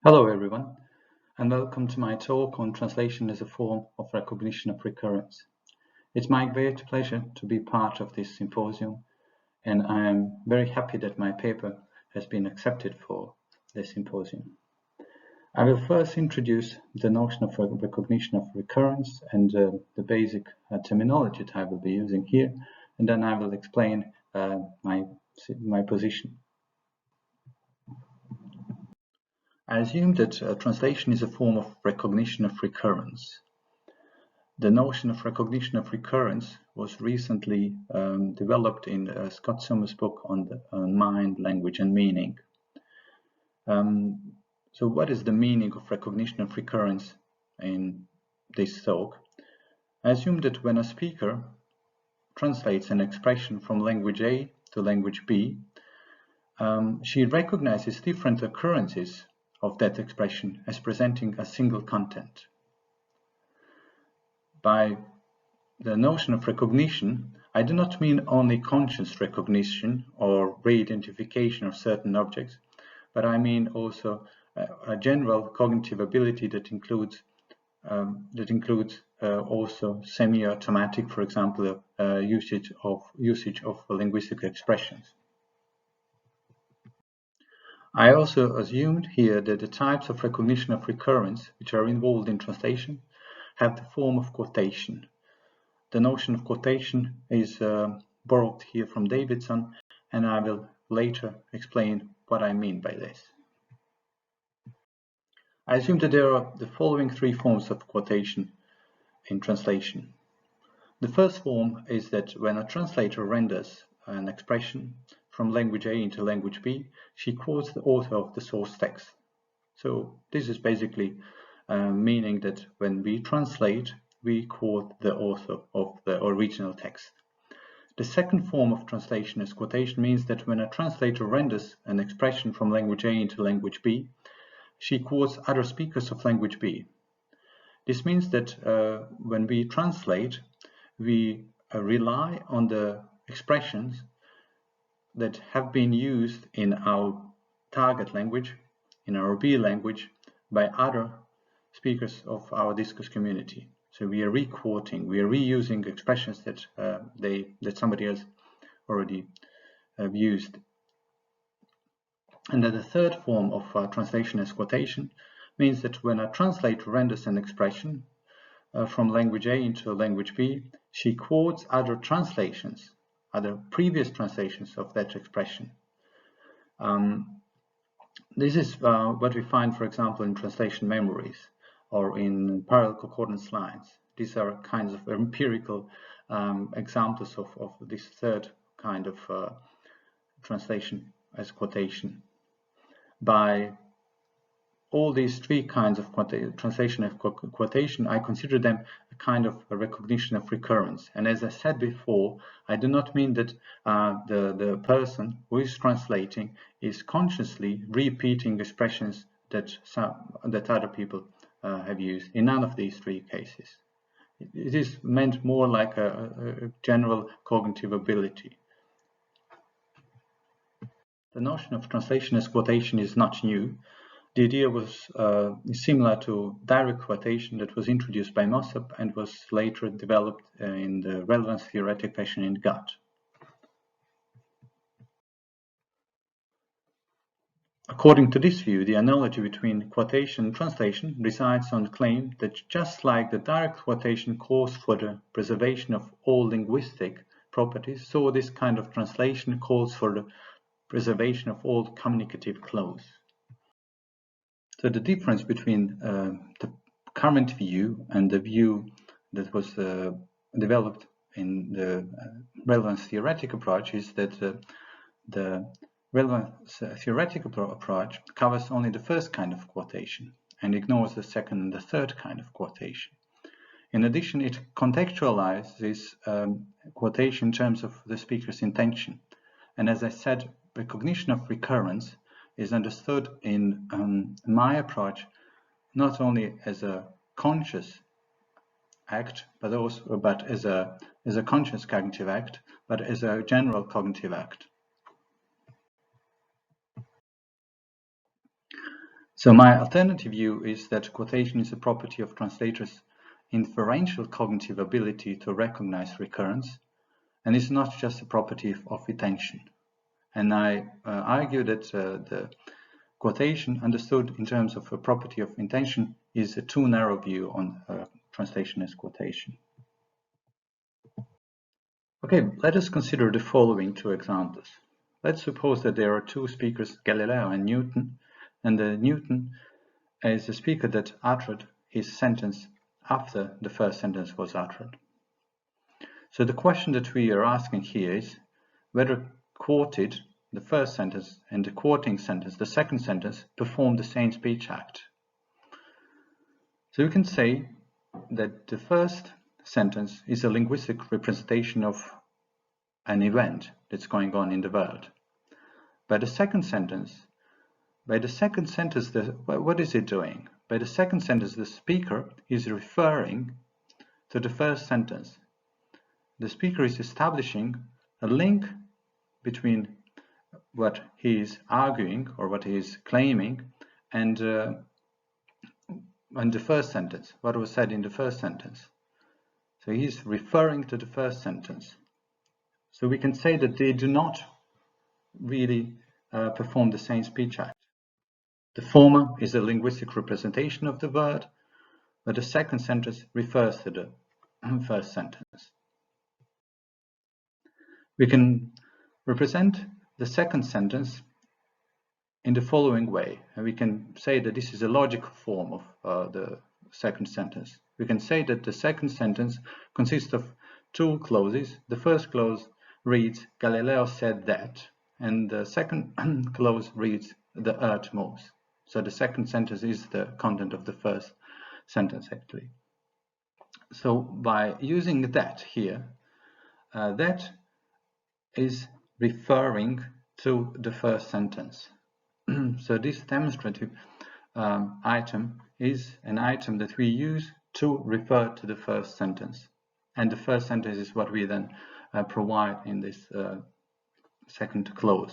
Hello everyone, and welcome to my talk on translation as a form of recognition of recurrence. It's my great pleasure to be part of this symposium, and I am very happy that my paper has been accepted for this symposium. I will first introduce the notion of recognition of recurrence and the basic terminology that I will be using here, and then I will explain my position. I assume that translation is a form of recognition of recurrence. The notion of recognition of recurrence was recently developed in Scott Summers' book on mind, language, and meaning. So what is the meaning of recognition of recurrence in this talk? I assume that when a speaker translates an expression from language A to language B, she recognizes different occurrences of that expression as presenting a single content. By the notion of recognition, I do not mean only conscious recognition or re-identification of certain objects, but I mean also a general cognitive ability that includes also semi-automatic, for example, usage of linguistic expressions. I also assumed here that the types of recognition of recurrence which are involved in translation have the form of quotation. The notion of quotation is borrowed here from Davidson, and I will later explain what I mean by this. I assume that there are the following three forms of quotation in translation. The first form is that when a translator renders an expression from language A into language B, she quotes the author of the source text. So this is basically meaning that when we translate, we quote the author of the original text. The second form of translation as quotation means that when a translator renders an expression from language A into language B, she quotes other speakers of language B. This means that when we translate, we rely on the expressions that have been used in our target language, in our B language, by other speakers of our discourse community. So we are re-quoting, we are reusing expressions that somebody else already used. And then the third form of translation as quotation means that when a translator renders an expression from language A into language B, she quotes other translations, other previous translations of that expression. This is what we find, for example, in translation memories or in parallel concordance lines. These are kinds of empirical examples of this third kind of translation as quotation. By all these three kinds of translation as quotation, I consider them a kind of a recognition of recurrence. And as I said before, I do not mean that the person who is translating is consciously repeating expressions that other people have used. In none of these three cases. It is meant more like a general cognitive ability. The notion of translation as quotation is not new. The idea was similar to direct quotation that was introduced by Mossop and was later developed in the relevance theoretic fashion in Gutt. According to this view, the analogy between quotation and translation resides on the claim that just like the direct quotation calls for the preservation of all linguistic properties, so this kind of translation calls for the preservation of all communicative clues. So the difference between the current view and the view that was developed in the relevance theoretic approach is that the relevance theoretical approach covers only the first kind of quotation and ignores the second and the third kind of quotation. In addition, it contextualizes quotation in terms of the speaker's intention. And as I said, recognition of recurrence is understood in my approach not only as a conscious act, but as a conscious cognitive act, but as a general cognitive act. So my alternative view is that quotation is a property of translators' inferential cognitive ability to recognize recurrence, and it's not just a property of intention. And I argue that the quotation, understood in terms of a property of intention, is a too narrow view on translation as quotation. Okay, let us consider the following two examples. Let's suppose that there are two speakers, Galileo and Newton, and Newton is a speaker that uttered his sentence after the first sentence was uttered. So the question that we are asking here is whether quoted, the first sentence, and the quoting sentence, the second sentence, perform the same speech act. So we can say that the first sentence is a linguistic representation of an event that's going on in the world. By the second sentence, what is it doing? By the second sentence, the speaker is referring to the first sentence. The speaker is establishing a link between what he is arguing or what he is claiming and the first sentence, what was said in the first sentence. So he is referring to the first sentence. So we can say that they do not really perform the same speech act. The former is a linguistic representation of the word, but the second sentence refers to the first sentence. We can represent the second sentence in the following way, and we can say that this is a logical form of the second sentence. We can say that the second sentence consists of two clauses. The first clause reads, Galileo said that, and the second clause reads, the earth moves. So the second sentence is the content of the first sentence, actually. So by using that here, that is referring to the first sentence. So this demonstrative item is an item that we use to refer to the first sentence. And the first sentence is what we then provide in this second clause.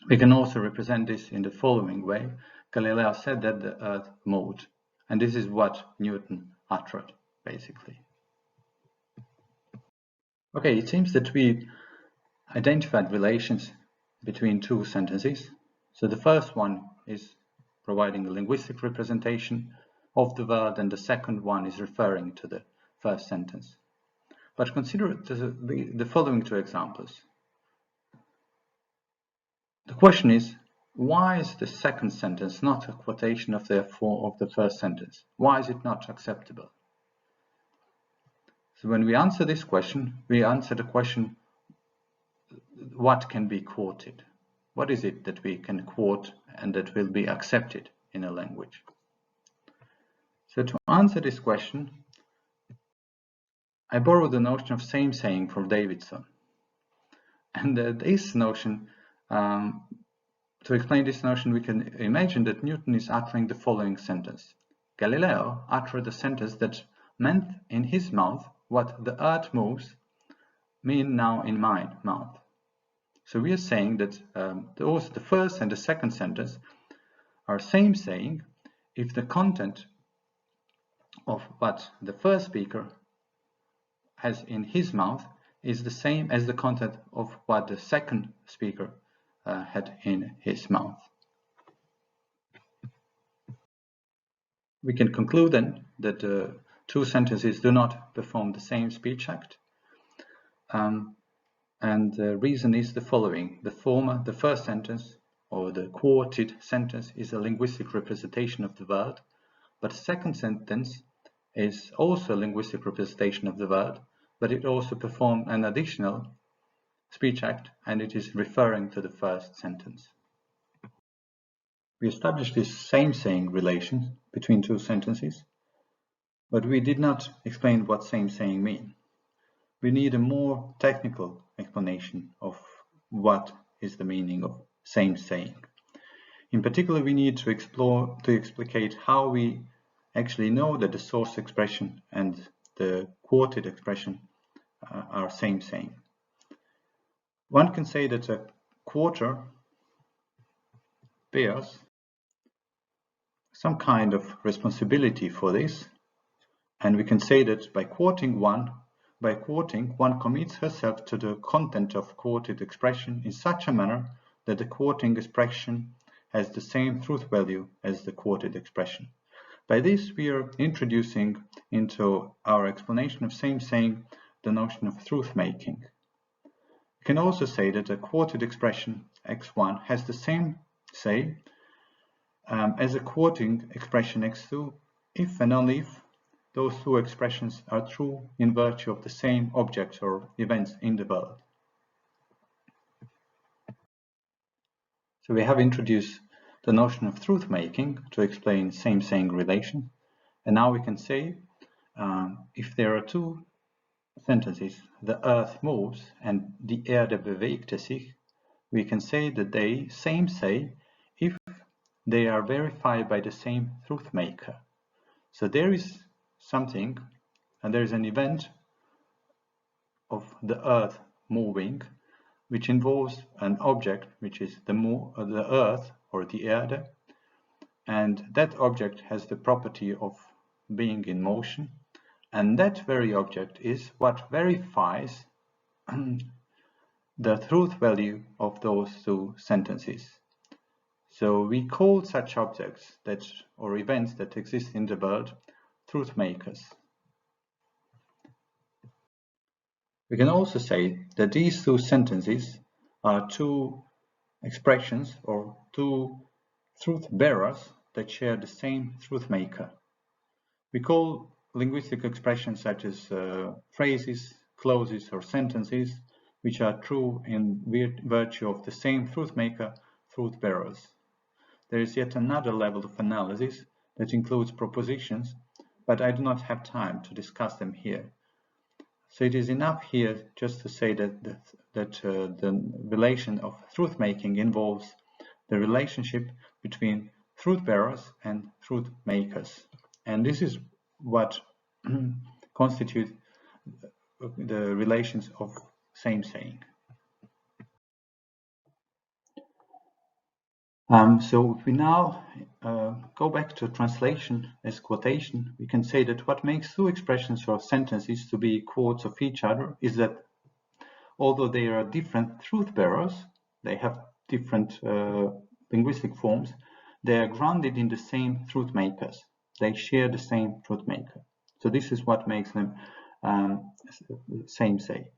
We can also represent this in the following way. Galileo said that the earth moved, and this is what Newton uttered, basically. Okay, it seems that we identified relations between two sentences. So the first one is providing a linguistic representation of the word, and the second one is referring to the first sentence. But consider the following two examples. The question is, why is the second sentence not a quotation of the first sentence? Why is it not acceptable? So when we answer this question, we answer the question, what can be quoted? What is it that we can quote and that will be accepted in a language? So to answer this question, I borrowed the notion of Samesaying from Davidson. And this notion, to explain this notion, we can imagine that Newton is uttering the following sentence. Galileo uttered a sentence that meant in his mouth what the earth moves mean now in my mouth. So we are saying that the first and the second sentence are same saying if the content of what the first speaker has in his mouth is the same as the content of what the second speaker had in his mouth. We can conclude then that two sentences do not perform the same speech act. And the reason is the following. The former, the first sentence, or the quoted sentence, is a linguistic representation of the word, but the second sentence is also a linguistic representation of the word, but it also performs an additional speech act, and it is referring to the first sentence. We established this same-saying relation between two sentences, but we did not explain what same-saying means. We need a more technical explanation of what is the meaning of same-saying. In particular, we need to explicate how we actually know that the source expression and the quoted expression are same-saying. One can say that a quarter bears some kind of responsibility for this, and we can say that by quoting, one commits herself to the content of quoted expression in such a manner that the quoting expression has the same truth value as the quoted expression. By this, we are introducing into our explanation of Samesaying the notion of truth-making. We can also say that a quoted expression x1 has the same say as a quoting expression x2 if and only if those two expressions are true in virtue of the same objects or events in the world. So we have introduced the notion of truth-making to explain same-saying relation, and now we can say if there are two sentences, the earth moves and die Erde bewegte sich, we can say that they same say if they are verified by the same truth maker. So there is something, and there is an event of the earth moving, which involves an object, which is the earth or the Erde, and that object has the property of being in motion, and that very object is what verifies the truth value of those two sentences. So we call such objects or events that exist in the world truth makers. We can also say that these two sentences are two expressions or two truth bearers that share the same truth maker. We call linguistic expressions such as phrases, clauses, or sentences which are true in virtue of the same truth maker, truth bearers. There is yet another level of analysis that includes propositions, but I do not have time to discuss them here. So it is enough here just to say that the relation of truth making involves the relationship between truth bearers and truth makers, and this is what constitutes the relations of same-saying. So if we now go back to translation as quotation, we can say that what makes two expressions or sentences to be quotes of each other is that although they are different truth bearers, they have different linguistic forms, they are grounded in the same truth makers. They share the same truth maker. So this is what makes them same-say.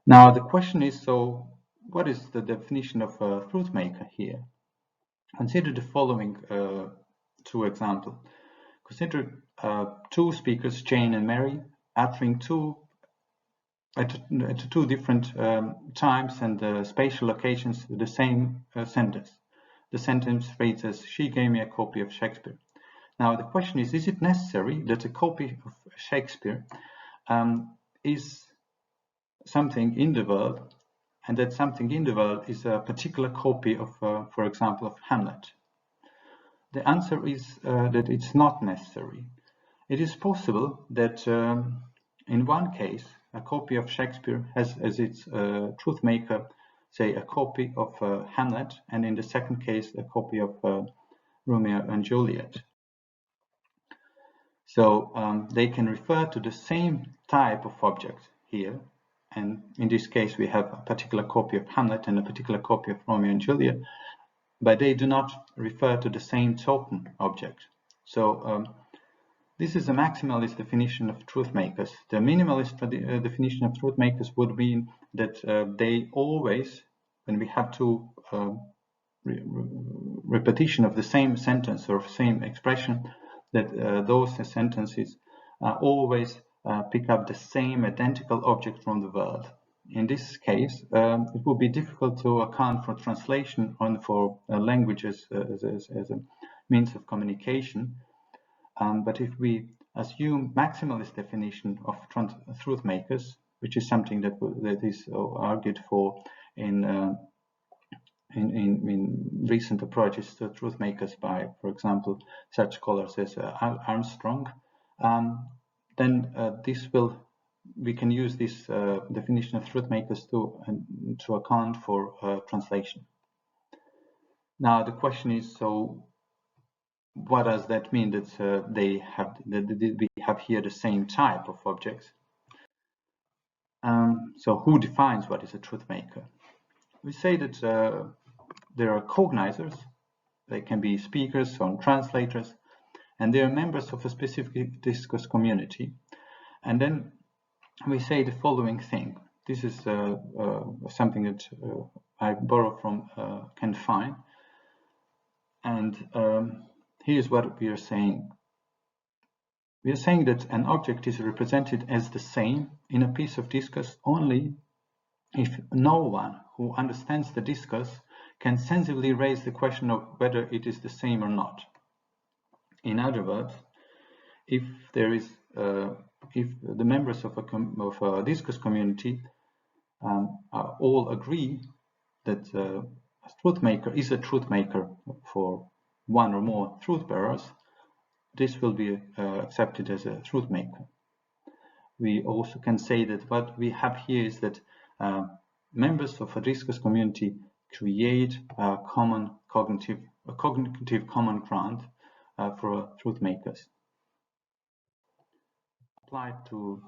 Now the question is, so what is the definition of a truth maker here? Consider the following two examples. Consider two speakers, Jane and Mary, uttering at two different times and spatial locations the same sentence. The sentence reads as, "She gave me a copy of Shakespeare." Now the question is it necessary that a copy of Shakespeare is something in the world, and that something in the world is a particular copy of, for example, of Hamlet? The answer is that it's not necessary. It is possible that in one case, a copy of Shakespeare has as its truth maker, say, a copy of Hamlet, and in the second case, a copy of Romeo and Juliet. So they can refer to the same type of object here, and in this case we have a particular copy of Hamlet and a particular copy of Romeo and Juliet, but they do not refer to the same token object. So this is a maximalist definition of truth makers. The minimalist definition of truth makers would mean that they always, when we have two repetition of the same sentence or same expression, that those sentences always pick up the same identical object from the world. In this case, it would be difficult to account for translation on for languages as a means of communication. But if we assume maximalist definition of truth makers, which is something that is argued for in recent approaches to truth makers by, for example, such scholars as Armstrong, then we can use this definition of truth makers to account for translation. Now the question is, so what does that mean that we have here the same type of objects? So who defines what is a truth maker? We say that there are cognizers. They can be speakers or translators, and they are members of a specific discourse community. And then we say the following thing. This is something that I borrow from Ken Fine. And here's what we are saying. We are saying that an object is represented as the same in a piece of discourse only if no one who understands the discourse can sensibly raise the question of whether it is the same or not. In other words, if the members of a discourse community all agree that a truth maker is a truth maker for one or more truth bearers, this will be accepted as a truth maker. We also can say that what we have here is that members of a discourse community create a common cognitive common ground for truth makers. Applied to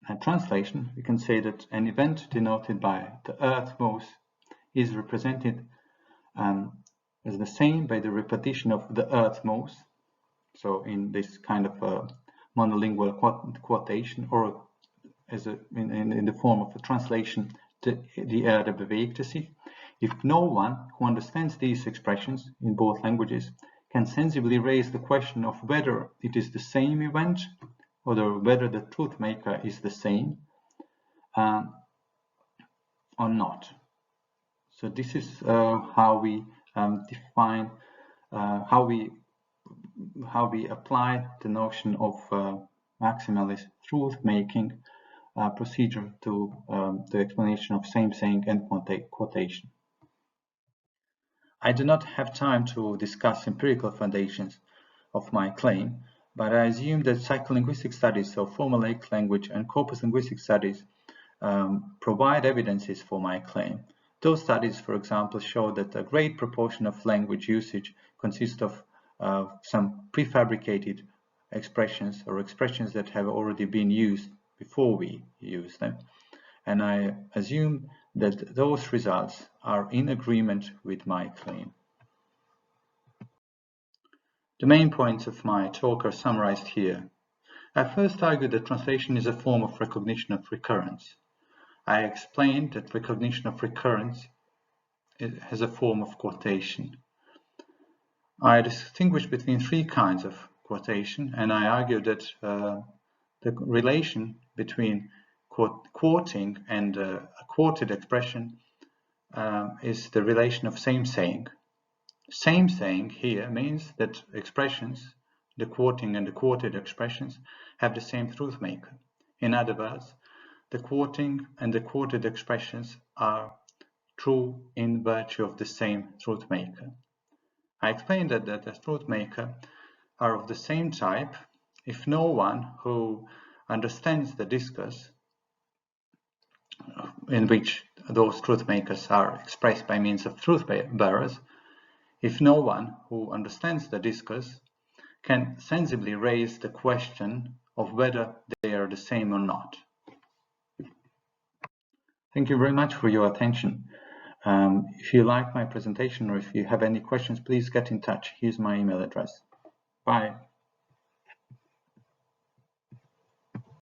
a translation, we can say that an event denoted by the earthmost is represented as the same by the repetition of the earthmost. So in this kind of monolingual quotation, or as in the form of a translation, die Erde bewegte sich. If no one who understands these expressions in both languages can sensibly raise the question of whether it is the same event or whether the truth maker is the same or not. So this is how we define, how we apply the notion of maximalist truth-making procedure to the explanation of same-saying and quotation. I do not have time to discuss empirical foundations of my claim, but I assume that psycholinguistic studies of formulaic language and corpus linguistic studies provide evidences for my claim. Those studies, for example, show that a great proportion of language usage consists of some prefabricated expressions or expressions that have already been used before we use them. And I assume that those results are in agreement with my claim. The main points of my talk are summarized here. I first argued that translation is a form of recognition of recurrence. I explained that recognition of recurrence has a form of quotation. I distinguished between three kinds of quotation, and I argued that the relation between quoting and a quoted expression is the relation of same-saying. Same-saying here means that expressions, the quoting and the quoted expressions, have the same truth maker. In other words, the quoting and the quoted expressions are true in virtue of the same truth maker. I explained that the truth maker are of the same type if no one who understands the discourse in which those truth makers are expressed by means of truth bearers, if no one who understands the discourse can sensibly raise the question of whether they are the same or not. Thank you very much for your attention. If you like my presentation or if you have any questions, please get in touch. Here's my email address. Bye.